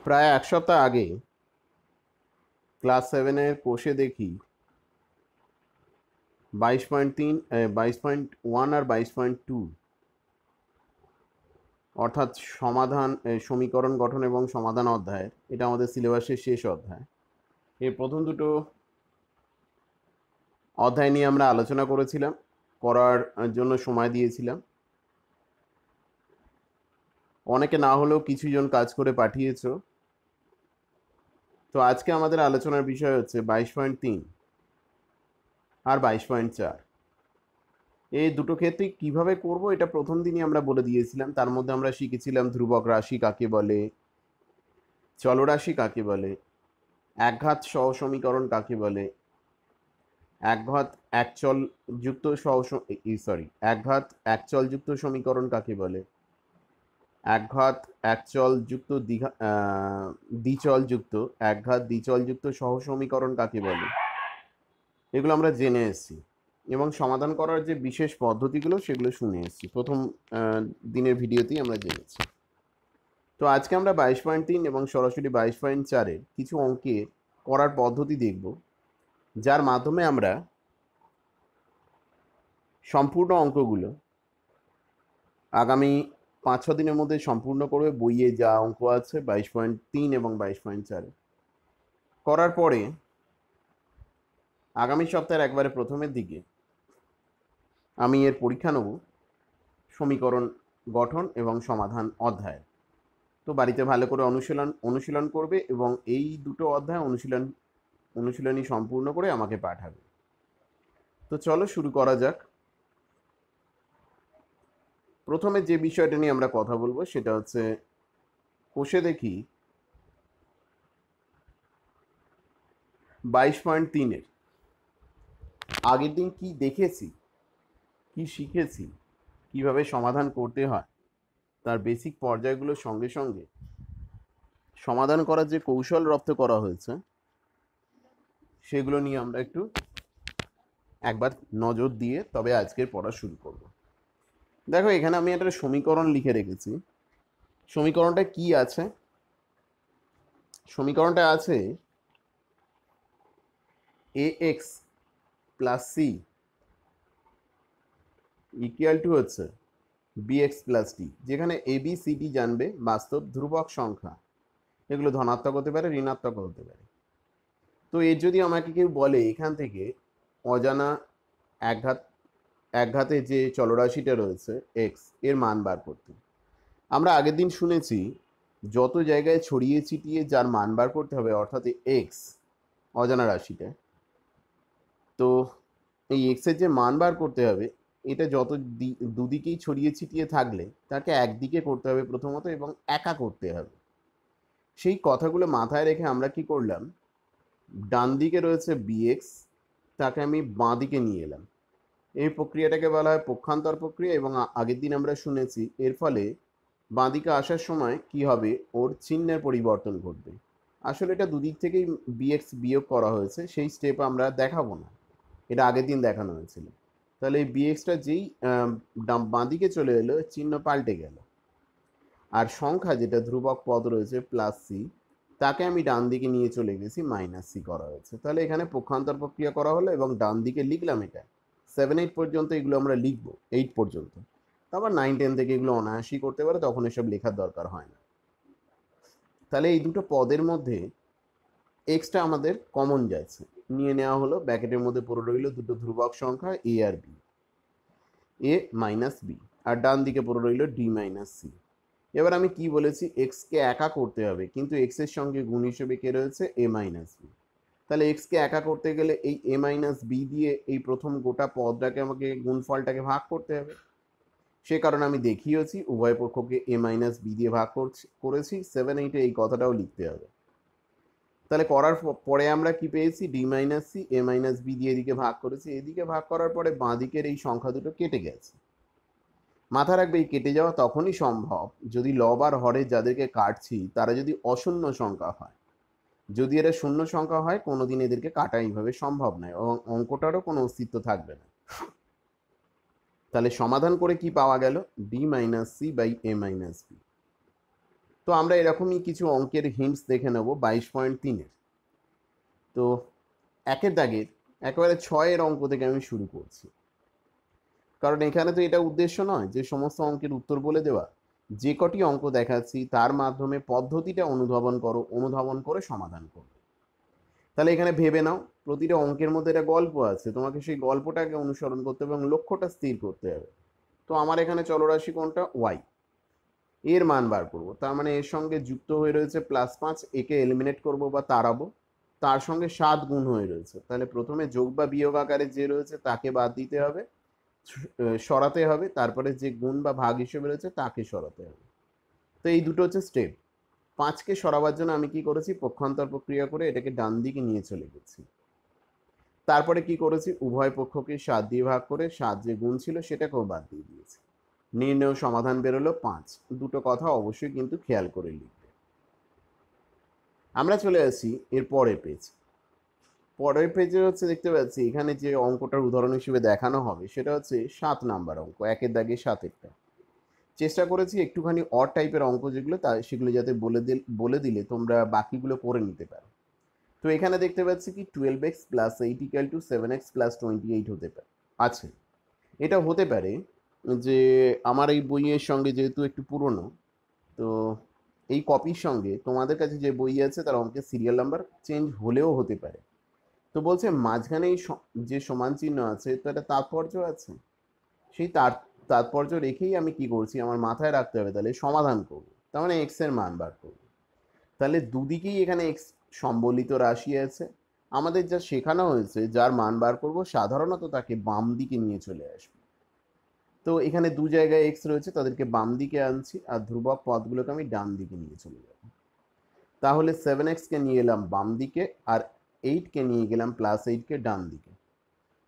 প্রায় এক সপ্তাহ আগে ক্লাস 7-এর কোষে দেখি 22.3 22.1 আর 22.2 অর্থাৎ সমাধান সমীকরণ গঠন এবং সমাধান অধ্যায়ের, এটা আমাদের সিলেবাসের শেষ অধ্যায়। এই প্রথম দুটো অধ্যায় নিয়ে আমরা আলোচনা করেছিলাম, করার জন্য সময় দিয়েছিলাম। অনেকে না হলেও কিছুজন কাজ করে পাঠিয়েছো। তো আজকে আমাদের আলোচনার বিষয় হচ্ছে 22.3 আর 22.4। এই দুটো ক্ষেত্রে কিভাবে করব এটা প্রথম দিনই আমরা বলে দিয়েছিলাম। তার মধ্যে আমরা শিখেছিলাম ধ্রুবক রাশি কাকে বলে, চলরাশি কাকে বলে, একঘাত সহ সমীকরণ কাকে বলে, একঘাত একচল যুক্ত একঘাত একচল যুক্ত সমীকরণ কাকে বলে, একঘাত একচল যুক্ত দ্বিচল যুক্ত একঘাত দ্বিচল যুক্ত সহ সমীকরণ কাকে বলে, এগুলো আমরা জেনে এসেছি এবং সমাধান করার যে বিশেষ পদ্ধতিগুলো সেগুলো শুনে এসেছি প্রথম দিনের ভিডিওতেই আমরা জেনেছি। তো আজকে আমরা 22.3 এবং সরাসরি 22.4-এর কিছু অঙ্কের করার পদ্ধতি দেখব, যার মাধ্যমে আমরা সম্পূর্ণ অঙ্কগুলো আগামী 5-6 দিনের মধ্যে সম্পূর্ণ করবে। বইয়ে যা অঙ্ক আছে 22.3 এবং 22.4-এ করার পরে আগামী সপ্তাহের একবারে প্রথমের দিকে আমি এর পরীক্ষা নেব সমীকরণ গঠন এবং সমাধান অধ্যায়। তো বাড়িতে ভালো করে অনুশীলন করবে এবং এই দুটো অধ্যায় অনুশীলনী সম্পূর্ণ করে আমাকে পাঠাবে। তো চলো শুরু করা যাক। প্রথমে যে বিষয়টা নিয়ে আমরা কথা বলবো সেটা হচ্ছে কোষে দেখি 22.3-এর আগের দিন কি দেখেছি, কি শিখেছি, কিভাবে সমাধান করতে হয়, তার বেসিক পর্যায়গুলোর সঙ্গে সঙ্গে সমাধান করার যে কৌশল রপ্ত করা হয়েছে সেগুলো নিয়ে আমরা একটু একবার নজর দিয়ে তবে আজকের পড়া শুরু করব। দেখো, এখানে আমি একটা সমীকরণ লিখে রেখেছি। সমীকরণটা কি আছে? সমীকরণটা আছে ax plus C equal to হচ্ছে bx প্লাস ডি, যেখানে a b c d জানবে বাস্তব ধ্রুবক সংখ্যা। এগুলো ধনাত্মক হতে পারে, ঋণাত্মক হতে পারে। তো এর যদি আমাকে কেউ বলে এখান থেকে অজানা একঘাতে যে চলরাশিটা রয়েছে এক্স, এর মান বার করতে, আমরা আগের দিন শুনেছি যত জায়গায় ছড়িয়ে ছিটিয়ে যার মান বার করতে হবে, অর্থাৎ এক্স অজানা রাশিটা, তো এই এক্সের যে মান বার করতে হবে এটা যত দুদিকেই ছড়িয়ে ছিটিয়ে থাকলে তাকে একদিকে করতে হবে প্রথমত এবং একা করতে হবে। সেই কথাগুলো মাথায় রেখে আমরা কি করলাম, ডান দিকে রয়েছে বিএক্স, তাকে আমি বাঁ দিকে নিয়ে এলাম। এই প্রক্রিয়াটাকে বলা হয় পক্ষান্তর প্রক্রিয়া এবং আগের দিন আমরা শুনেছি এর ফলে বাঁ দিকে আসার সময় কি হবে, ওর চিহ্নের পরিবর্তন ঘটবে। আসলে এটা দুদিক থেকেই বিএক্স বিয়োগ করা হয়েছে, সেই স্টেপ আমরা দেখাবো না, এটা আগের দিন দেখানো হয়েছিল। তাহলে এই বিএক্সটা যেই বাঁ দিকে চলে এলো চিহ্ন পাল্টে গেল, আর সংখ্যা যেটা ধ্রুবক পদ রয়েছে প্লাস সি, তাকে আমি ডান দিকে নিয়ে চলে গেছি, মাইনাস সি করা হয়েছে। তাহলে এখানে পক্ষান্তর প্রক্রিয়া করা হলো এবং ডান দিকে লিখলাম এটা। 7-8 পর্যন্ত এগুলো আমরা লিখবো, 8 পর্যন্ত। তারপর 9-10 থেকে এগুলো অনায়াসই করতে পারে, তখন এসব লেখার দরকার হয় না। তাহলে এই দুটো পদের মধ্যে এক্সটা আমাদের কমন যাচ্ছে, নিয়ে নেওয়া হলো। ব্র্যাকেটের মধ্যে পড়ে রইল দুটো ধ্রুবক সংখ্যা এ আর বি, এ মাইনাস বি, আর ডান দিকে পড়ে রইল ডি মাইনাস সি। এবার আমি কি বলেছি, এক্সকে একা করতে হবে, কিন্তু এক্স এর সঙ্গে গুণ হিসেবে কে রয়েছে, এ মাইনাস বি। তাহলে এক্সকে একা করতে গেলে এই এ মাইনাস বি দিয়ে এই প্রথম গোটা পদটাকে আমাকে গুণফলটাকে ভাগ করতে হবে। সে কারণে আমি দেখিয়েছি উভয় পক্ষকে এ মাইনাস বি দিয়ে ভাগ করেছি। 7-8-এ এই কথাটাও লিখতে হবে। তাহলে করার পরে আমরা কি পেয়েছি, ডি মাইনাস সি, এ মাইনাস বি দিয়ে এদিকে ভাগ করেছি। এদিকে ভাগ করার পরে বাঁ দিকের এই সংখ্যা দুটো কেটে গেছে। মাথা রাখবে এই কেটে যাওয়া তখনই সম্ভব যদি লব আর হরে যাদেরকে কাটছি তারা যদি অশূন্য সংখ্যা হয়। যদি এরা শূন্য সংখ্যা হয় কোনোদিন এদেরকে কাটা এইভাবে সম্ভব নয় এবং অঙ্কটারও কোনো অস্তিত্ব থাকবে না। তাহলে সমাধান করে কি পাওয়া গেল, D minus C by A minus B. তো আমরা এরকমই কিছু অঙ্কের হিন্টস দেখে নেব 22.3-এর। তো একের দাগের একেবারে 6-এর অঙ্ক থেকে আমি শুরু করছি, কারণ এখানে তো এটা উদ্দেশ্য নয় যে সমস্ত অঙ্কের উত্তর বলে দেওয়া। যে কটি অঙ্ক দেখাচ্ছি তার মাধ্যমে পদ্ধতিটা অনুধাবন করে সমাধান করো। তাহলে এখানে ভেবে নাও, প্রতিটা অঙ্কের মধ্যে একটা গল্প আছে, তোমাকে সেই গল্পটাকে অনুসরণ করতে হবে এবং লক্ষ্যটা স্থির করতে হবে। তো আমার এখানে চলরাশি কোনটা? ওয়াই। এর মান বার করবো, তার মানে এর সঙ্গে যুক্ত হয়ে রয়েছে +5, একে এলিমিনেট করব বা তাড়াবো। তার সঙ্গে 7 গুণ হয়ে রয়েছে, তাহলে প্রথমে যোগ বা বিয়োগ আকারে যে রয়েছে তাকে বাদ দিতে হবে, সরাতে হবে, তারপরে যে গুণ বা ভাগ হিসেবে রয়েছে তাকে সরাতে হবে। তো এই দুটো হচ্ছে স্টেপ। 5কে সরাবার জন্য আমি কি করেছি? পক্ষান্তর প্রক্রিয়া করে এটাকে ডান দিকে নিয়ে চলে গেছি। তারপরে কি করেছি? উভয় পক্ষকে 7 দিয়ে ভাগ করে 7 যে গুণ ছিল সেটাকেও বাদ দিয়ে দিয়েছি। নির্ণেয় সমাধান বেরোলো 5। দুটো কথা অবশ্যই কিন্তু খেয়াল করে লিখবে। আমরা চলে আসি এর পরের পেজ। পরের পেজে হচ্ছে দেখতে পাচ্ছি এখানে যে অঙ্কটার উদাহরণ হিসেবে দেখানো হবে সেটা হচ্ছে 7 নাম্বার অঙ্ক, একের দাগে 7-এরটা। চেষ্টা করেছি একটুখানি অড টাইপের অঙ্ক যেগুলো সেগুলো যাতে বলে দিলে তোমরা বাকিগুলো করে নিতে পারো। তো এখানে দেখতে পাচ্ছি কি 12x + 8 = 7x + 28 হতে পারে আছে। এটা হতে পারে যে আমার এই বইয়ের সঙ্গে যেহেতু একটু পুরনো, তো এই কপির সঙ্গে তোমাদের কাছে যে বই আছে তার অঙ্কের সিরিয়াল নাম্বার চেঞ্জ হলেও হতে পারে। তো বলছে মাঝখানে এই যে সমান চিহ্ন আছে তো একটা তাৎপর্য আছে, সেই তাৎপর্য রেখেই আমি কি করছি, আমার মাথায় রাখতে হবে তাহলে সমাধান করবো, তার মানে এক্স এর মান বার করবো। তাহলে দুদিকেই এখানে এক্স সম্বলিত রাশি আছে। আমাদের যা শেখানো হয়েছে যার মান বার করবো সাধারণত তাকে বাম দিকে নিয়ে চলে আসবে। তো এখানে দু জায়গায় এক্স রয়েছে, তাদেরকে বাম দিকে আনছি, আর ধ্রুবক পদগুলোকে আমি ডান দিকে নিয়ে চলে যাব। তাহলে 7x-কে নিয়ে এলাম বাম দিকে, আর 8-কে নিয়ে গেলাম +8-কে ডান দিকে।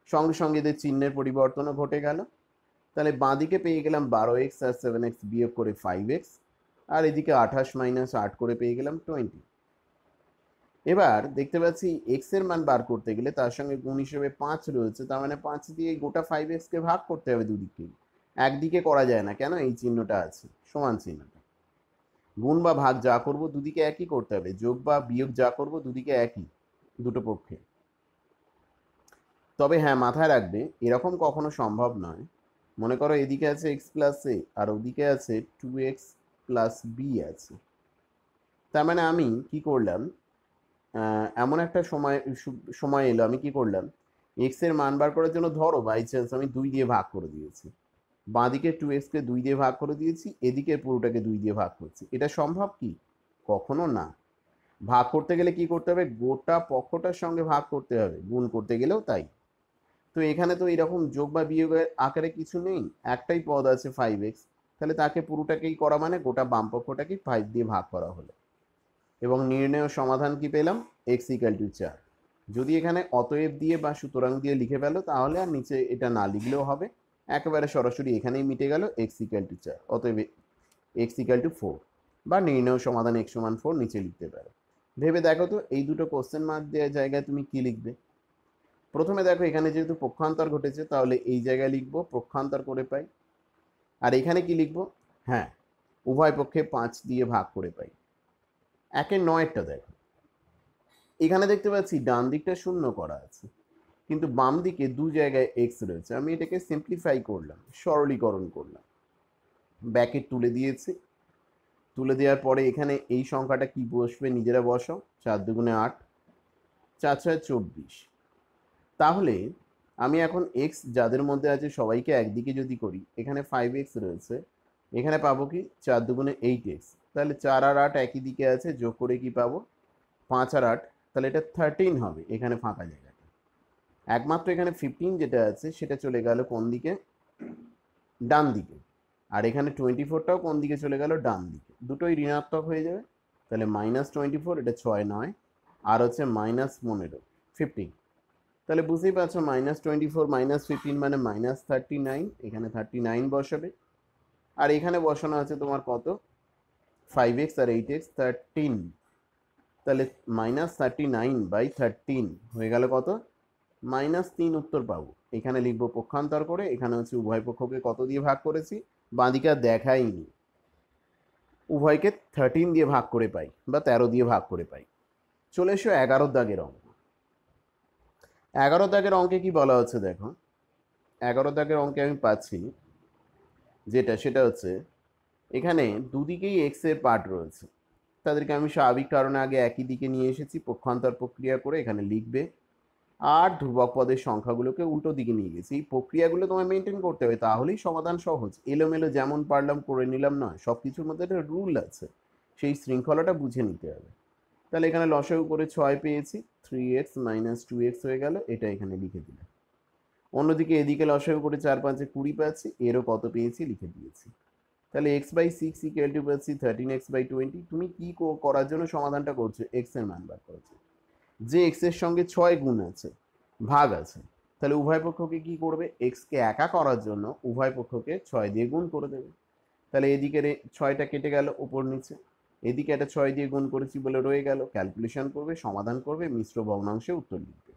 সঙ্গে সঙ্গে এদের চিহ্নের পরিবর্তনও ঘটে গেল। তাহলে বাঁ দিকে পেয়ে গেলাম 12x আর 7x বিয়োগ করে 5x, আর এদিকে 28 - 8 করে পেয়ে গেলাম 20। এবার দেখতে পাচ্ছি এক্স এর মান বার করতে গেলে তার সঙ্গে গুণ হিসেবে 5 রয়েছে, তার মানে 5 দিয়ে গোটা 5x-কে ভাগ করতে হবে দুদিকেই। একদিকে করা যায় না, কেন? এই চিহ্নটা আছে, সমান চিহ্নটা। গুণ বা ভাগ যা করব দুদিকে একই করতে হবে, যোগ বা বিয়োগ যা করব দুদিকে একই, দুটো পক্ষে। তবে হ্যাঁ, মাথায় রাখবে এরকম কখনো সম্ভব নয়। মনে করো এদিকে আছে x + a আর ওদিকে আছে 2x + b আছে। তার মানে আমি কি করলাম, এমন একটা সময় এলো, আমি কি করলাম, এক্স এর মান বার করার জন্য ধরো বাই চান্স আমি 2 দিয়ে ভাগ করে দিয়েছি, বাঁদিকে 2x-কে 2 দিয়ে ভাগ করে দিয়েছি, এদিকে পুরোটাকে 2 দিয়ে ভাগ করছি। এটা সম্ভব কি? কখনো না। ভাগ করতে গেলে কি করতে হবে? গোটা পক্ষটার সঙ্গে ভাগ করতে হবে, গুণ করতে গেলেও তাই। তো এখানে তো এরকম যোগ বা বিয়োগের আকারে কিছু নেই, একটাই পদ আছে 5x, তাহলে তাকে পুরোটাকেই করা মানে গোটা বাম পক্ষটাকে 5 দিয়ে ভাগ করা হলো। এবং নির্ণেয় সমাধান কি পেলাম? x = 4। যদি এখানে অতএব দিয়ে বা সুতরাং দিয়ে লিখে ফেলো তাহলে আর নিচে এটা না লিখলেও হবে, একেবারে সরাসরি এখানেই মিটে গেল, x = 4, অতএব x = 4, বা নির্ণেয় সমাধান x = 4 নিচে লিখতে পারো। ভেবে দেখো তো এই দুটো কোশ্চেন মার্ক দেওয়ার জায়গায় তুমি কি লিখবে? প্রথমে দেখো এখানে যেহেতু পক্ষান্তর ঘটেছে তাহলে এই জায়গায় লিখবো পক্ষান্তর করে পাই। আর এখানে কি লিখবো? হ্যাঁ, উভয় পক্ষে 5 দিয়ে ভাগ করে পাই। 1-9টা দেখো, এখানে দেখতে পাচ্ছি ডান দিকটা শূন্য করা আছে, কিন্তু বাম দিকে দু জায়গায় এক্স রয়েছে। আমি এটাকে সিম্পলিফাই করলাম, সরলীকরণ করলাম, ব্যাকেট তুলে দিয়েছি। তুলে দেওয়ার পরে এখানে এই সংখ্যাটা কি বসবে নিজেরা বসাও, 4 দুগুণে 8, 4 6 24। তাহলে আমি এখন এক্স যাদের মধ্যে আছে সবাইকে একদিকে যদি করি, এখানে 5x রয়েছে, এখানে পাবো কি 4 দুগুণে 8x, তাহলে 4 আর 8 একই দিকে আছে, যোগ করে কি পাবো? 5 আর 8, তাহলে এটা 13 হবে এখানে ফাঁকা জায়গাটা। একমাত্র এখানে 15 যেটা আছে সেটা চলে গেল কোন দিকে? ডান দিকে। আর এখানে 24টাও কোন দিকে চলে গেল? ডান দিকে। দুটোই ঋণাত্মক হয়ে যাবে, তাহলে -24, এটা 6 9, আর হচ্ছে -15 15। তাহলে বুঝতেই পারছো -24 -15 মানে -39, এখানে 39 বসাবে। আর এখানে বসানো আছে তোমার কত? 5x আর 8x, 13। তাহলে -39/13 হয়ে গেল কত? -3 উত্তর পাবো। এখানে লিখবো পক্ষান্তর করে, এখানে হচ্ছে উভয় পক্ষকে কত দিয়ে ভাগ করেছি, বাঁদিকে আর দেখাইনি। উভয়কে 13 দিয়ে ভাগ করে পাই বা 13 দিয়ে ভাগ করে পাই। চলে এসো 11 দাগের অঙ্ক। 11 দাগের অঙ্কে কি বলা হচ্ছে দেখো, 11 দাগের অঙ্কে আমি পাচ্ছি সেটা হচ্ছে এখানে দুদিকেই এক্স এর পার্ট রয়েছে, তাদেরকে আমি স্বাভাবিক কারণে আগে একই দিকে নিয়ে এসেছি, পক্ষান্তর প্রক্রিয়া করে এখানে লিখবে, আর ধ্রুবক পদের সংখ্যাগুলোকে উল্টো দিকে নিয়ে গেছি। এই প্রক্রিয়াগুলো তোমায় মেনটেন করতে হবে, তাহলেই সমাধান সহজ। এলোমেলো যেমন পারলাম করে নিলাম নয়, সব কিছুর মধ্যে একটা রুল আছে, সেই শৃঙ্খলাটা বুঝে নিতে হবে। তাহলে এখানে লসাগু করে 6 পেয়েছি, 3x - 2x হয়ে গেল, এটা এখানে লিখে দিলাম। অন্যদিকে এদিকে লসাগু করে 4 5 20 পাচ্ছি, এরও কত পেয়েছি লিখে দিয়েছি। তাহলে x/6 = পাচ্ছি 13x/20। তুমি কি করার জন্য সমাধানটা করছো? x এর মান বার করছো, যে x এর সঙ্গে 6 গুণ আছে, ভাগ আছে, তাহলে উভয় পক্ষকে কি করবে? x কে একা করার জন্য উভয় পক্ষকে 6 দিয়ে গুণ করে দেবে। তাহলে এদিকে 6টা কেটে গেল উপর নিচে, এদিকে একটা 6 দিয়ে গুণ করেছি বলে রয়ে গেল। ক্যালকুলেশন করবে, সমাধান করবে, মিশ্র ভগ্নাংশে উত্তর লিখবে।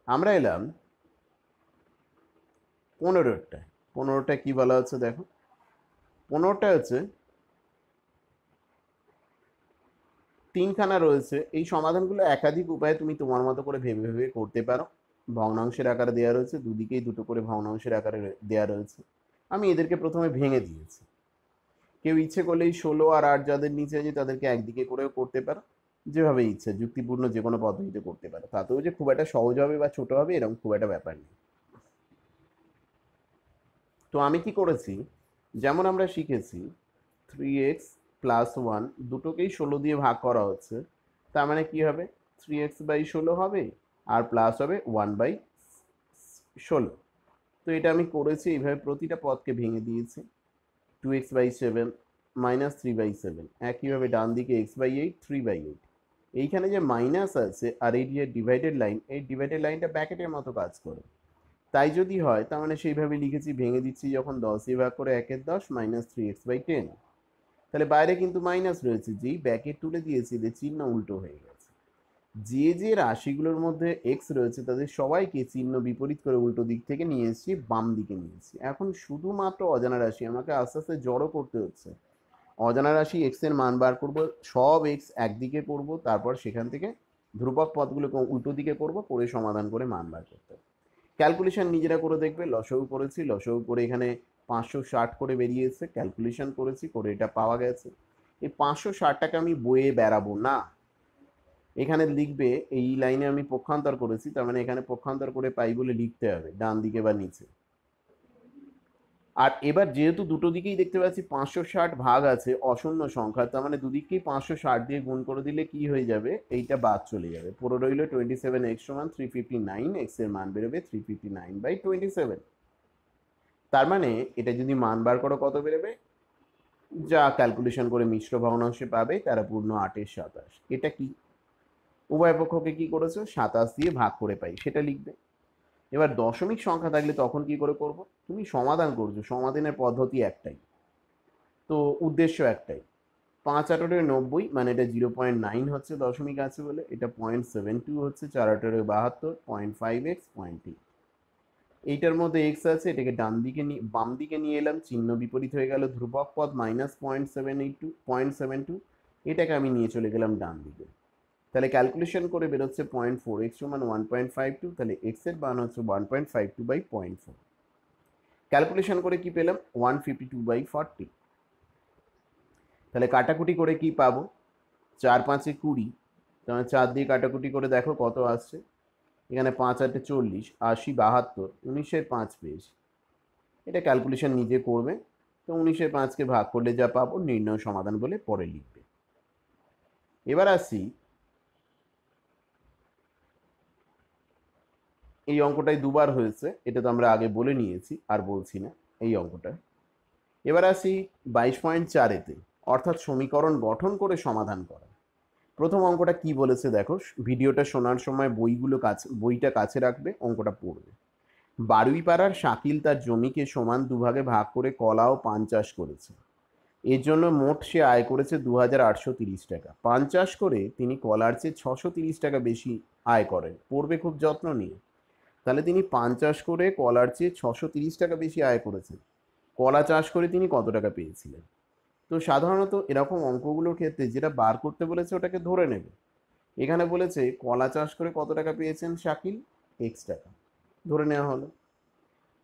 আমরা এলাম 15টায়। 15টা কি বলা হচ্ছে দেখো, 15টা হচ্ছে তিনখানা রয়েছে। এই সমাধানগুলো একাধিক উপায়ে তুমি তোমার মতো করে ভেবে ভেবে করতে পারো। ভগ্নাংশের আকারে দেওয়া রয়েছে, দুদিকেই দুটো করে ভগ্নাংশের আকারে দেওয়া রয়েছে। আমি এদেরকে প্রথমে ভেঙে দিয়েছি। কেউ ইচ্ছে করলেই 16 আর 8 যাদের নিচে আছে তাদেরকে একদিকে করেও করতে পারো, যেভাবে ইচ্ছে যুক্তিপূর্ণ যে কোনো পদ্ধতিতে করতে পারো। তাতেও যে খুব একটা সহজ হবে বা ছোট হবে এরকম খুব একটা ব্যাপার নেই। তো আমি কি করেছি, যেমন আমরা শিখেছি 3x + 1 দুটোকেই 16 দিয়ে ভাগ করা হচ্ছে, তার মানে কি হবে? 3x/16 হবে, আর প্লাস হবে 1/16। তো এটা আমি করেছি এইভাবে, প্রতিটা পদকে ভেঙে দিয়েছি। 2x/7 - 3/7, একইভাবে ডান দিকে x/8 3/8। এইখানে যে মাইনাস আছে আর এই যে ডিভাইডেড লাইন, এই ডিভাইডেড লাইনটা ব্র্যাকেটের মতো কাজ করে। তাই যদি হয় তার মানে সেইভাবে লিখেছি, ভেঙে দিচ্ছি যখন 10 দিয়ে ভাগ করে 1/10 - 3x/10। তাহলে বাইরে কিন্তু মাইনাস রয়েছে, যেই ব্র্যাকেট তুলে দিয়েছি এদের চিহ্ন উল্টো হয়ে গেছে। যে যে রাশিগুলোর মধ্যে এক্স রয়েছে তাদের সবাইকে চিহ্ন বিপরীত করে উল্টো দিক থেকে নিয়ে এসেছি, বাম দিকে নিয়েছি। এখন শুধুমাত্র অজানা রাশি আমাকে আস্তে আস্তে জড়ো করতে হচ্ছে। অজানা রাশি এক্স এর মান বার করব, সব এক্স একদিকে করব, তারপর সেখান থেকে ধ্রুবক পদগুলোকে উল্টো দিকে করব, করে সমাধান করে মান বার করতে হবে। ক্যালকুলেশন নিজেরা করে দেখবে। লসাগু করেছি, লসাগু করে এখানে 560 করে বেরিয়েছে, ক্যালকুলেশন করেছি, করে এটা পাওয়া গেছে। এই 560টাকে আমি বইয়ে বেড়াবো না, এখানে লিখবে। এই লাইনে আমি পক্ষান্তর করেছি, তার মানে এখানে পক্ষান্তর করে পাই বলে লিখতে হবে ডান দিকে বা নিচে। আর এবার যেহেতু দুটো দিকেই দেখতে পাচ্ছি 560 ভাগ আছে অশূন্য সংখ্যা, তার মানে দুদিকেই 560 দিয়ে গুণ করে দিলে কি হয়ে যাবে? এইটা বাদ চলে যাবে, পুরো রইল 27x = 359। এক্স এর মান বেরোবে 359/27। তার মানে এটা যদি মান বার করো কত বেরোবে? যা ক্যালকুলেশন করে মিশ্র ভগ্নাংশে পাবে তারা পূর্ণ 8/27। এটা কি? উভয় পক্ষকে কি করেছো? 27 দিয়ে ভাগ করে পাই, সেটা লিখবে। এবার দশমিক সংখ্যা থাকলে তখন কি করে করব? তুমি সমাধান করছো, সমাধানের পদ্ধতি একটাই, তো উদ্দেশ্য একটাই। 5×8 = 90, মানে এটা 0.9 হচ্ছে দশমিক আছে বলে, এটা 0.72 হচ্ছে, 4×8 = 72, 0.5x 0.8। এইটার মধ্যে এক্স আছে, এটাকে ডান দিকে নিয়ে বাম দিকে নিয়ে এলাম, চিহ্ন বিপরীত হয়ে গেল, ধ্রুবক পদ -0.72, এটাকে আমি নিয়ে চলে গেলাম ডান দিকে। তাহলে ক্যালকুলেশন করে বেরোচ্ছে 0.4x = 1.52, তাহলে এক্স এর মান হচ্ছে 1.52/0.4। ক্যালকুলেশন করে কি পেলাম? 152/40। তাহলে কাটাকুটি করে কি পাবো? 4 5 20, তাহলে 4 দিয়ে কাটাকুটি করে দেখো কত আসছে। এখানে 5 8 40, 80 72, 19/5 পেয়েছি। এটা ক্যালকুলেশন নিজে করবে। তো 19/5কে ভাগ করলে যা পাবো নির্ণয় সমাধান বলে পরে লিখবে। এবার আসি, এই অঙ্কটাই দুবার হয়েছে, এটা তো আমরা আগে বলে নিয়েছি, আর বলছি না এই অঙ্কটা। এবার আসি 22.4-এতে, অর্থাৎ সমীকরণ গঠন করে সমাধান করা। প্রথম অঙ্কটা কি বলেছে দেখো, ভিডিওটা শোনার সময় বইটা কাছে রাখবে, অঙ্কটা পড়বে। বারুইপাড়ার শাকিল তার জমিকে সমান দুভাগে ভাগ করে কলা ও পান চাষ করেছে। এর জন্য মোট সে আয় করেছে 2830 টাকা। পান চাষ করে তিনি কলার চেয়ে 630 টাকা বেশি আয় করেন। পড়বে খুব যত্ন নিয়ে। তাহলে তিনি পান চাষ করে কলার চেয়ে 630 টাকা বেশি আয় করেছেন। কলা চাষ করে তিনি কত টাকা পেয়েছিলেন। তো সাধারণত এরকম অঙ্কগুলোর ক্ষেত্রে যেটা বার করতে বলেছে ওটাকে ধরে নেবে। এখানে বলেছে কলা চাষ করে কত টাকা পেয়েছেন শাকিল, এক্স টাকা, ধরে নেওয়া হলো।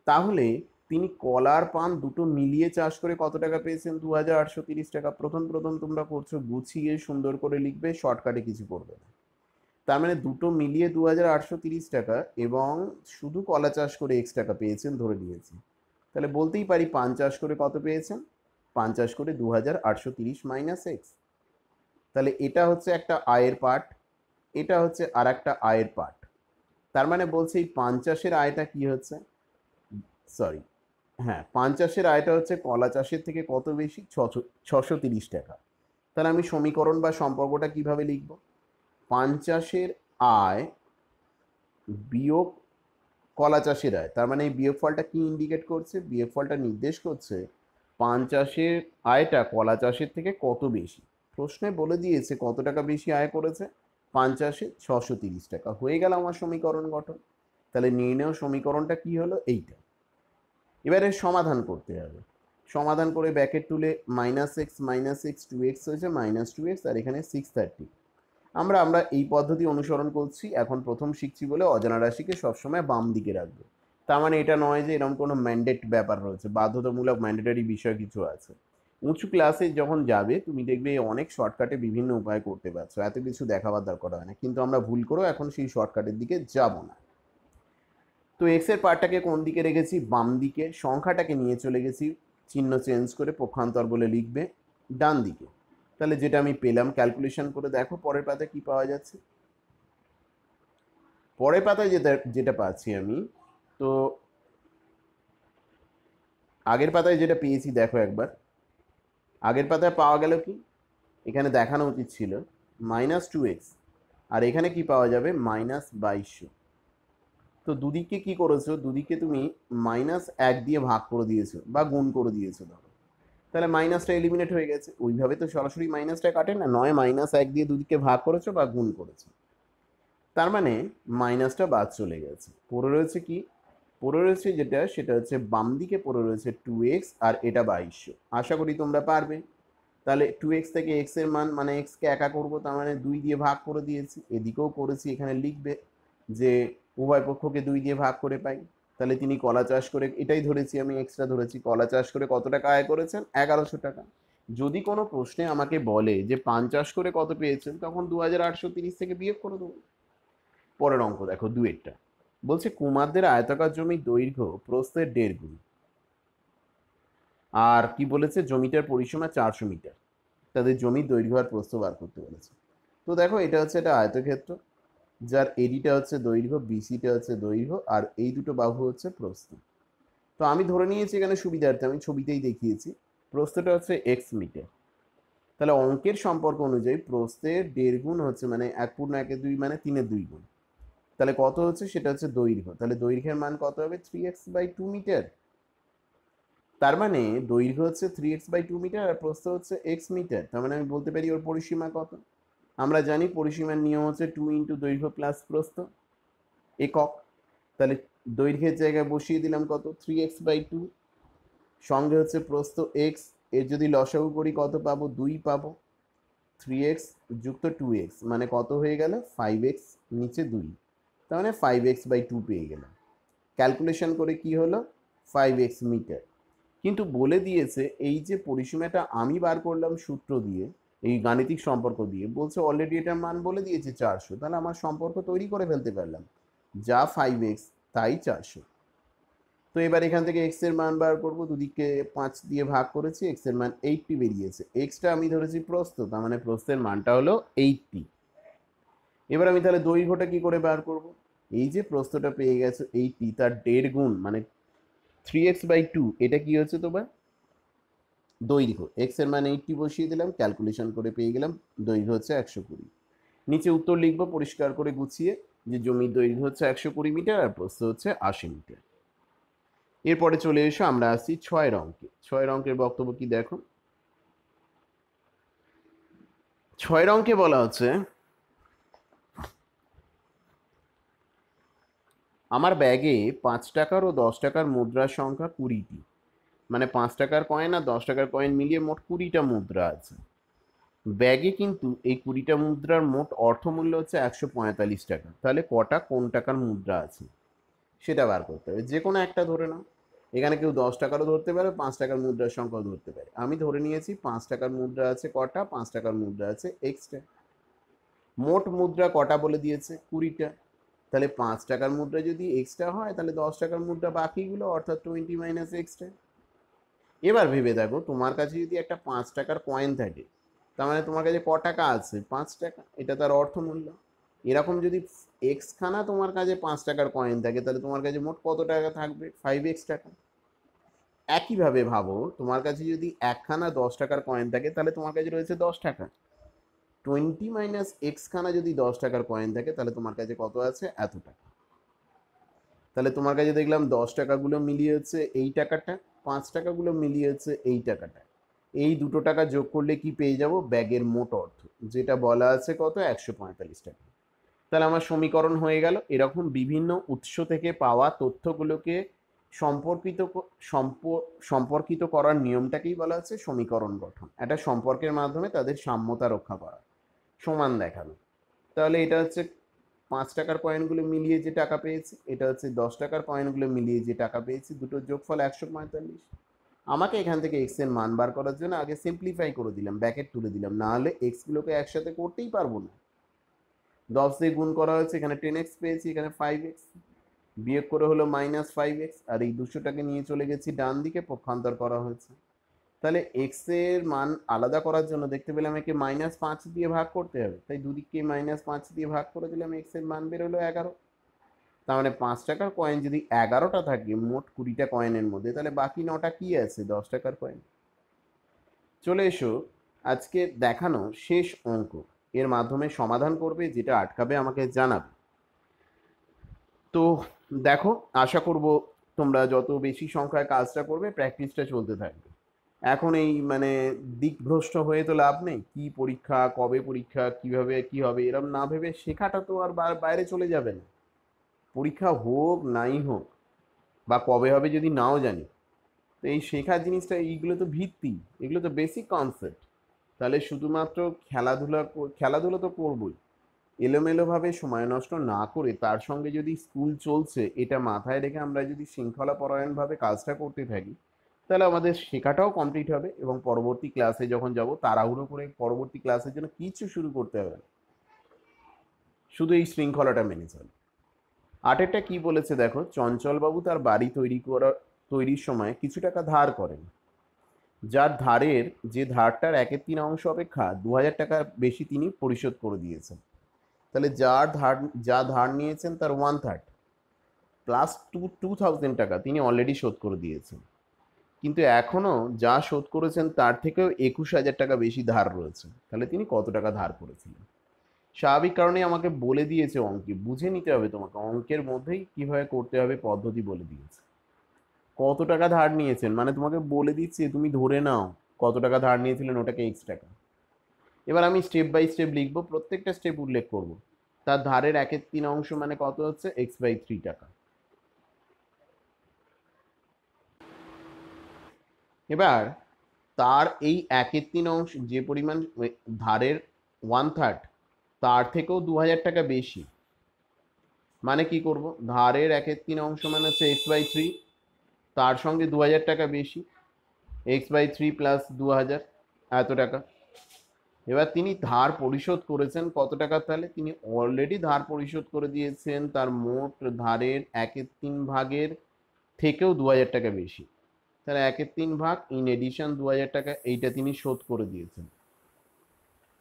তাহলে তিনি কলার পান দুটো মিলিয়ে চাষ করে কত টাকা পেয়েছেন, 2830 টাকা। প্রথম প্রথম তোমরা করছো, গুছিয়ে সুন্দর করে লিখবে, শর্টকাটে কিছু করবে না। তার মানে দুটো মিলিয়ে 2830 টাকা এবং শুধু কলা চাষ করে এক্স টাকা পেয়েছেন ধরে নিয়েছি। তাহলে বলতেই পারি পান চাষ করে কত পেয়েছেন, পান চাষ করে 2830 মাইনাস এক্স। তাহলে এটা হচ্ছে একটা আয়ের পার্ট, এটা হচ্ছে আর একটা আয়ের পার্ট। তার মানে বলছে এই পান চাষের আয়টা কি হচ্ছে, সরি হ্যাঁ, পান চাষের আয়টা হচ্ছে কলা চাষের থেকে কত বেশি, 630 টাকা। তাহলে আমি সমীকরণ বা সম্পর্কটা কিভাবে লিখব, পান চাষের আয় বিয়োগ কলা চাষের আয়। তার মানে এই বিয়োগফলটা কি ইন্ডিকেট করছে, বিয়োগফলটা নির্দেশ করছে পান চাষের আয়টা কলা চাষের থেকে কত বেশি। প্রশ্নে বলে দিয়েছে কত টাকা বেশি আয় করেছে, পান চাষে 630 টাকা। হয়ে গেল আমার সমীকরণ গঠন। তাহলে নির্ণয় সমীকরণটা কি হলো, এইটা। এবারে সমাধান করতে হবে। সমাধান করে ব্র্যাকেট তুলে -x 2x হয়েছে -2x, আর এখানে 630। আমরা এই পদ্ধতি অনুসরণ করছি, এখন প্রথম শিখছি বলে অজানা রাশিকে সবসময় বাম দিকে রাখবো। তার মানে এটা নয় যে এরকম কোনো ম্যান্ডেট ব্যাপার রয়েছে, বাধ্যতামূলক ম্যান্ডেটারি বিষয় কিছু আছে। উঁচু ক্লাসে যখন যাবে তুমি দেখবে অনেক শর্টকাটে বিভিন্ন উপায় করতে পারছো, এত কিছু দেখাবার দরকার হয় না। কিন্তু আমরা ভুল করেও এখন সেই শর্টকাটের দিকে যাব না। তো এক্স এর পার্টটাকে কোন দিকে রেখেছি, বাম দিকে। সংখ্যাটাকে নিয়ে চলে গেছি, চিহ্ন চেঞ্জ করে পক্ষান্তর বলে লিখবে ডান দিকে। তাহলে যেটা আমি পেলাম, ক্যালকুলেশন করে দেখো পরের পাতায় কি পাওয়া যাচ্ছে। পরের পাতায় যেটা যেটা পাচ্ছি আমি, তো আগের পাতায় যেটা পেয়েছি দেখো একবার। আগের পাতায় পাওয়া গেল কি, এখানে দেখানো উচিত ছিল -2x, আর এখানে কি পাওয়া যাবে, -2200। তো দুদিককে কি করেছো, দুদিককে তুমি -1 দিয়ে ভাগ করে দিয়েছো বা গুণ করে দিয়েছো ধরো। তাহলে মাইনাসটা এলিমিনেট হয়ে গেছে। ওইভাবে তো সরাসরি মাইনাসটা কাটে না, নয় -1 দিয়ে দুদিকে ভাগ করেছো বা গুণ করেছো। তার মানে মাইনাসটা বাদ চলে গেছে, পড়ে রয়েছে কি, পড়ে রয়েছে যেটা সেটা হচ্ছে বাম দিকে পড়ে রয়েছে 2x, আর এটা 2200। আশা করি তোমরা পারবে। তাহলে 2x থেকে x এর মান, মানে x কে একা করবো, তার মানে 2 দিয়ে ভাগ করে দিয়েছি, এদিকেও করেছি। এখানে লিখবে যে উভয় পক্ষকে 2 দিয়ে ভাগ করে পাই। তাহলে তিনি কলা চাষ করে, এটাই ধরেছি আমি, এক্সট্রা ধরেছি, কলা চাষ করে কত টাকা আয় করেছেন, 1100 টাকা। যদি কোনো প্রশ্নে আমাকে বলে যে পান চাষ করে কত পেয়েছেন, তখন 2830 থেকে বিয়োগ করে দেবো। পরের অঙ্ক দেখো, দুয়েরটা বলছে কুমারদের আয়তাকার জমির দৈর্ঘ্য প্রস্থের 1.5 গুণ, আর কি বলেছে জমিটার পরিসীমা 400 মিটার। তাদের জমির দৈর্ঘ্য আর প্রস্থ বার করতে বলেছে। তো দেখো এটা হচ্ছে একটা আয়তক্ষেত্র, যার এডিটা হচ্ছে দৈর্ঘ্য, বিসিটা হচ্ছে দৈর্ঘ্য, আর এই দুটো বাহু হচ্ছে প্রস্থ। তো আমি ধরে নিয়েছি এখানে সুবিধার্থে, আমি ছবিতেই দেখিয়েছি, প্রস্থটা হচ্ছে এক্স মিটার। তাহলে অঙ্কের সম্পর্ক অনুযায়ী প্রস্থের 1.5 গুণ হচ্ছে, মানে 1 × 1 = 2, মানে 3-এর 2 গুণ। তাহলে কত হচ্ছে, সেটা হচ্ছে দৈর্ঘ্য। তাহলে দৈর্ঘ্যের মান কত হবে, 3x/2 মিটার। তার মানে দৈর্ঘ্য হচ্ছে 3x/2 মিটার, আর প্রস্থ হচ্ছে x মিটার। তার মানে আমি বলতে পারি ওর পরিসীমা কত। আমরা জানি পরিসীমার নিয়ম হচ্ছে 2 × দৈর্ঘ্য প্লাস প্রস্থ, একক। তাহলে দৈর্ঘ্যের জায়গায় বসিয়ে দিলাম কত, 3x/2, সঙ্গে হচ্ছে প্রস্থ x। এর যদি লসাগু করি কত পাবো, 2 পাবো। 3x যুক্ত 2x মানে কত হয়ে গেল, 5x, নিচে 2। তার মানে 5x/2 পেয়ে গেলাম। ক্যালকুলেশন করে কি হলো, 5x মিটার। কিন্তু বলে দিয়েছে এই যে পরিসীমাটা আমি বার করলাম সূত্র দিয়ে, এই গাণিতিক সম্পর্ক দিয়ে, বলছে অলরেডি এটার মান বলে দিয়েছে 400। তাহলে আমার সম্পর্ক তৈরি করে ফেলতে পারলাম, যা 5x তাই 400। তো এবার এখান থেকে x এর মান বার করবো, দুদিকে 5 দিয়ে ভাগ করেছি, x এর মান 80 বেরিয়েছে। এক্সটা আমি ধরেছি প্রস্থ, তার মানে প্রস্থের মানটা হলো 80। এবার আমি তাহলে দৈর্ঘ্যটা কি করে বার করব, এই যে প্রস্থটা পেয়ে গেছে 80, তার 1.5 গুণ মানে 3x/2, এটা কি হচ্ছে তোমার দৈর্ঘ্য। x এর মান 80 বসিয়ে দিলাম, ক্যালকুলেশন করে পেয়ে গেলাম দৈর্ঘ্য হচ্ছে 120। নিচে উত্তর লিখবো পরিষ্কার করে গুছিয়ে, যে জমির দৈর্ঘ্য হচ্ছে 120 মিটার আর প্রস্থ হচ্ছে 80 মিটার। এরপরে চলে এসো, আমরা আসছি 6 অঙ্কে। 6 অঙ্কের বক্তব্য কি দেখো। 6 অঙ্কে বলা হচ্ছে আমার ব্যাগে 5 টাকার ও 10 টাকার মুদ্রার সংখ্যা 20টি। মানে 5 টাকার কয়েন আর 10 টাকার কয়েন মিলিয়ে মোট 20টা মুদ্রা আছে। ব্যাগে কিন্তু এই 20টা মুদ্রার মোট অর্থমূল্য হচ্ছে 145 টাকা। তাহলে কটা কোন টাকার মুদ্রা আছে সেটা বার করতে হবে। যে কোনো একটা ধরে নাও। এখানে কেউ 10 টাকারও ধরতে পারে, 5 টাকার মুদ্রার সংখ্যাও ধরতে পারে। আমি ধরে নিয়েছি 5 টাকার মুদ্রা আছে কটা, 5 টাকার মুদ্রা আছে এক্সট্রা। মোট মুদ্রা কটা বলে দিয়েছে 20টা। তাহলে 5 টাকার মুদ্রা যদি এক্সট্রা হয় তাহলে 10 টাকার মুদ্রা বাকিগুলো, অর্থাৎ 20 মাইনাস এক্সট্রা। এবার ভেবে দেখো, তোমার কাছে যদি একটা 5 টাকার কয়েন থাকে, তার মানে তোমার কাছে ক টাকা আছে? 5 টাকা। এটা তার অর্থমূল্য। এরকম যদি এক্স খানা তোমার কাছে 5 টাকার কয়েন থাকে, তাহলে তোমার কাছে মোট কত টাকা থাকবে? 5x টাকা। একইভাবে ভাবো, তোমার কাছে যদি একখানা 10 টাকার কয়েন থাকে, তাহলে তোমার কাছে রয়েছে 10 টাকা। 20 মাইনাস এক্স খানা যদি 10 টাকার কয়েন থাকে, তাহলে তোমার কাছে কত আছে? এত টাকা। তাহলে তোমার কাছে দেখলাম 10 টাকাগুলো মিলিয়ে হচ্ছে এই টাকাটা, 5 টাকাগুলো মিলিয়ে হচ্ছে এই টাকাটা। এই দুটো টাকা যোগ করলে কি পেয়ে যাব? ব্যাগের মোট অর্থ, যেটা বলা আছে কত? 145 টাকা। তাহলে আমার সমীকরণ হয়ে গেল। এরকম বিভিন্ন উৎস থেকে পাওয়া তথ্যগুলোকে সম্পর্কিত করার নিয়মটাকেই বলা হচ্ছে সমীকরণ গঠন। একটা সম্পর্কের মাধ্যমে তাদের সাম্যতা রক্ষা করা, সমান দেখানো। তাহলে এটা হচ্ছে 5 টাকার কয়েনগুলো মিলিয়ে যে টাকা পেয়েছি, এটা হচ্ছে 10 টাকার কয়েনগুলো মিলিয়ে যে টাকা পেয়েছি, দুটোর যোগফল 145। আমাকে এখান থেকে এক্স এর মান বার করার জন্য আগে সিম্পলিফাই করে দিলাম, ব্র্যাকেট তুলে দিলাম, না হলে এক্সগুলোকে একসাথে করতেই পারবো না। 10 দিয়ে গুণ করা হয়েছে, এখানে 10x পেয়েছি, এখানে 5x, বিয়োগ করে হলো -5x, আর এই 200টাকে নিয়ে চলে গেছি ডান দিকে, পক্ষান্তর করা হয়েছে। তাহলে এক্স এর মান আলাদা করার জন্য দেখতে পেলাম একে -5 দিয়ে ভাগ করতে হবে, তাই দুদিককে -5 দিয়ে ভাগ করে দিলাম, এক্স এর মান বেরোলো 11। তার মানে 5 টাকার কয়েন যদি 11টা থাকে মোট 20টা কয়েনের মধ্যে, তাহলে বাকি 9টা কি আছে? 10 টাকার কয়েন। চলে এসো আজকে দেখানো শেষ অঙ্ক, এর মাধ্যমে সমাধান করবে, যেটা আটকাবে আমাকে জানাবে। তো দেখো, আশা করব তোমরা যত বেশি সংখ্যায় কাজটা করবে, প্র্যাকটিসটা চলতে থাকবে। এখন এই মানে দিকভ্রষ্ট হয়ে তো লাভ নেই। কি পরীক্ষা, কবে পরীক্ষা, কিভাবে কি হবে, এরকম না ভেবে শেখাটা তো আর বাইরে চলে যাবে না। পরীক্ষা হোক নাই হোক, বা কবে হবে যদি নাও জানি, তো এই শেখার জিনিসটা, এইগুলো তো ভিত্তি, এগুলো তো বেসিক কনসেপ্ট। তাহলে শুধুমাত্র খেলাধুলা তো করবই, এলোমেলোভাবে সময় নষ্ট না করে তার সঙ্গে যদি স্কুল চলছে এটা মাথায় রেখে আমরা যদি শৃঙ্খলা পরায়ণভাবে কাজটা করতে থাকি, তাহলে আমাদের শেখাটাও কমপ্লিট হবে, এবং পরবর্তী ক্লাসে যখন যাব তাড়াহুড়ো করে পরবর্তী ক্লাসের জন্য কিছু শুরু করতে হবে না, শুধু এই শৃঙ্খলাটা মেনে চলে। আটেরটা কি বলেছে দেখো, চঞ্চলবাবু তার বাড়ি তৈরির সময় কিছু টাকা ধার করেন, যার যে ধারটার 1/3 অপেক্ষা 2000 টাকা বেশি তিনি পরিশোধ করে দিয়েছেন। তাহলে যা ধার নিয়েছেন তার 1/3 প্লাস 2000 টাকা তিনি অলরেডি শোধ করে দিয়েছেন, কিন্তু এখনো যা শোধ করেছেন তার থেকেও 21,000 টাকা বেশি ধার রয়েছে। তাহলে তিনি কত টাকা ধার করেছিলেন? স্বাভাবিক কারণে আমাকে বলে দিয়েছে অঙ্কে, বুঝে নিতে হবে তোমাকে, অঙ্কের মধ্যেই কিভাবে করতে হবে পদ্ধতি বলে দিয়েছে। কত টাকা ধার নিয়েছেন মানে তোমাকে বলে দিচ্ছি, তুমি ধরে নাও কত টাকা ধার নিয়েছিলেন, ওটাকে এক্স টাকা। এবার আমি স্টেপ বাই স্টেপ লিখবো, প্রত্যেকটা স্টেপ উল্লেখ করব। তার ধারের 1/3 মানে কত হচ্ছে? x/3 টাকা। এবার তার এই 1/3 যে পরিমাণ ধারের 1/3, তার থেকেও 2000 টাকা বেশি, মানে কি করব? ধারের 1/3 মানে হচ্ছে x/3, তার সঙ্গে 2000 টাকা বেশি, x/3 প্লাস 2000, এত টাকা। এবার তিনি ধার পরিশোধ করেছেন কত টাকা? তাহলে তিনি অলরেডি ধার পরিশোধ করে দিয়েছেন তার মোট ধারের 1/3 ভাগের থেকেও 2000 টাকা বেশি। তাহলে 1/3 ভাগ ইন এডিশন 2000 টাকা, এইটা তিনি শোধ করে দিয়েছেন।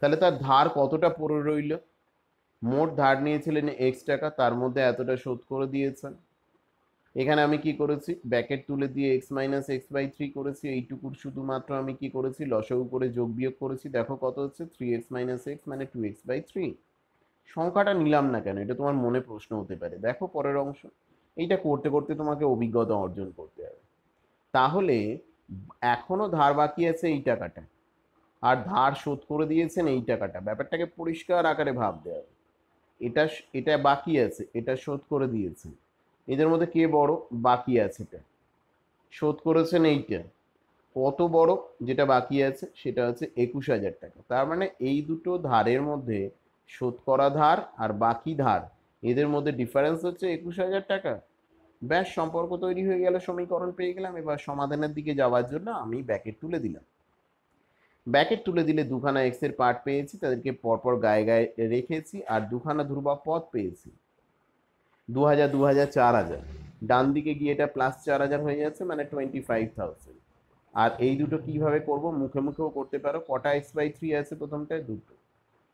তাহলে তার ধার কতটা পড়ে রইল? মোট ধার নিয়েছিলেন x টাকা, তার মধ্যে এতটা শোধ করে দিয়েছেন। এখানে আমি কি করেছি? ব্র্যাকেট তুলে দিয়ে x মাইনাস x/3 করেছি, এইটুকুর শুধুমাত্র আমি কি করেছি? লসাগু করে যোগ বিয়োগ করেছি। দেখো কত হচ্ছে? 3x মাইনাস x মানে 2x/3। সংখ্যাটা নিলাম না কেন, এটা তোমার মনে প্রশ্ন হতে পারে। দেখো পরের অংশ, এইটা করতে করতে তোমাকে অভিজ্ঞতা অর্জন করতে হবে। তাহলে এখনো ধার বাকি আছে এই টাকাটা, আর ধার শোধ করে দিয়েছেন এই টাকাটা। ব্যাপারটাকে পরিষ্কার আকারে ভাবতে হবে। এটা এটা বাকি আছে, এটা শোধ করে দিয়েছেন। এদের মধ্যে কে বড়? বাকি আছে, এটা শোধ করেছেন এইটা, কত বড় যেটা বাকি আছে সেটা হচ্ছে 21,000 টাকা। তার মানে এই দুটো ধারের মধ্যে শোধ করা ধার আর বাকি ধার এদের মধ্যে ডিফারেন্স হচ্ছে 21,000 টাকা। ব্যাস, সম্পর্ক তৈরি হয়ে গেল, সমীকরণ পেয়ে গেলাম। এবার সমাধানের দিকে যাওয়ার জন্য আমি ব্যাকেট তুলে দিলাম। ব্যাকেট তুলে দিলে দুখানা এক্স এর পার্ট পেয়েছি, তাদেরকে পরপর গায়ে গায়ে রেখেছি, আর দুখানা ধ্রুবক পদ পেয়েছি 2,000 2,000 4,000। ডান দিকে গিয়ে এটা প্লাস 4,000 হয়ে যাচ্ছে, মানে 25,000। আর এই দুটো কিভাবে করব, মুখে মুখেও করতে পারো। কটা x/3 আছে প্রথমটায়? দুটো।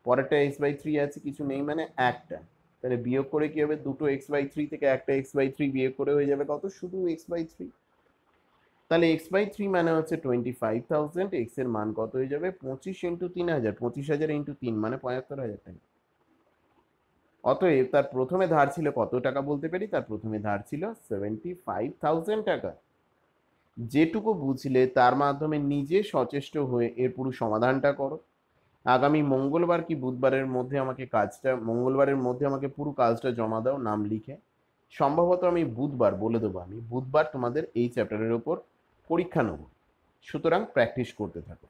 পরেরটা x/3 আছে কিছু নেই, মানে একটা। তাহলে বিয়োগ করে কি হবে, দুটো x/3 থেকে একটা x/3 বিয়োগ করে হয়ে যাবে কত, শুধু x/3। তাহলে x/3 মানে হচ্ছে 25,000। এক্স এর মান কত হয়ে যাবে, 25 ইন্টু 3,000। 25,000 ইন্টু 3 মানে 75,000 টাকা। অতএব তার প্রথমে ধার ছিল কত টাকা বলতে পারি, তার প্রথমে ধার ছিল 75,000 টাকা। যেটুকু বুঝলে তার মাধ্যমে নিজে সচেষ্ট হয়ে এর পুরো সমাধানটা করো। আগামী মঙ্গলবার কি বুধবারের মধ্যে আমাকে মঙ্গলবারের মধ্যে আমাকে পুরো কাজটা জমা দাও নাম লিখে। সম্ভবত আমি বুধবার বলে দেবো, আমি বুধবার তোমাদের এই চ্যাপ্টারের ওপর পরীক্ষা নেব। সুতরাং প্র্যাকটিস করতে থাকো।